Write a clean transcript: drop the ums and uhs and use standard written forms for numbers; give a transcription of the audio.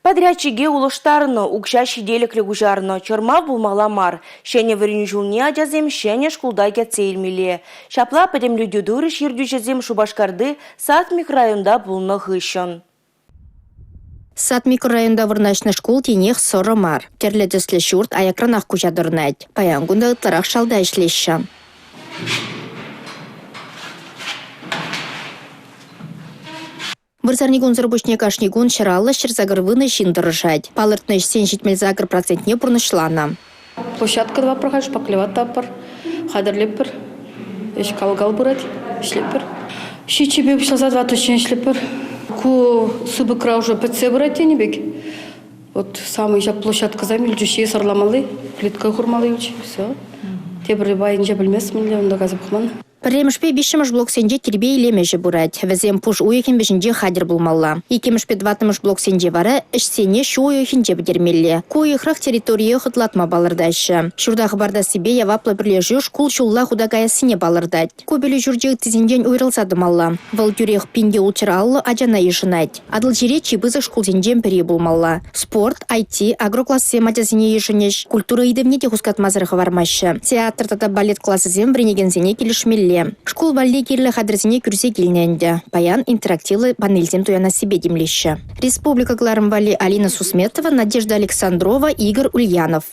Подрядчиге улыштарны, укша шиделіклі гужарны, чырма булмала мар. Шене вірін жылне ажазем шене шкулда кетсейлмеле. Шапла пәдемлі дюдуры ширдюжезем Шубашкарды Сат микрорайонда булны хыщын. Сат микрорайонда вырнашны шкул тенех соры мар. Терлі төслі шурт аякранах кучадырнайд. Паянгунда ытларах шалда ішлеші. Бұрзарнигун зарбушне кашнигун шыралы шырзагырвыны шиндырышать. Палыртныш сен житмел загыр процентне пурнышлана. Площадка 2 прохаж, поклеват таппар, хадырлеппер, калгал бурать, шлеппер. Щичебе пшла 2 точно шлеппер. Ку субыкра уже ПЦ бурать не бег. Вот самый еще площадка замель, жущие сорламалы, плитка хурмалы уч, все. Тебір байынжа білмес мілі, онда газы бұқман. Пірлемішпе бишіміш блок сенде тербе илемежі бұрад. Візем пуш уйекін бішінде хадыр бұлмалла. Екемішпе 20 блок сенде бары, ішсене шу уйекін жебі дермелі. Куйықрақ территория құтлатма балырдашы. Шурдағы барда себе яваплы бірлежі шкул шулла худагаясыне балырдад. Көбелі жүрдегі тізінден ойрылсадымалла. Выл түрек пинге ұлчыраллы ажана ешінайд. Адыл жере чебізі шкул зенден пірі бұлмалла. Спорт, IT, агроклассы мадязыне ешінеш. Культура идемне де хускатмазырығы вармашы. Театр тата балет классы зем бренегензене келішмелі. Школ балли кирлі хадрзіне күрсе келіненді. Паян интерактивлы панельзем туяна себе демлеші. Республика Гларым Вали Алина Сусметова, Надежда Александрова, Игорь Ульянов.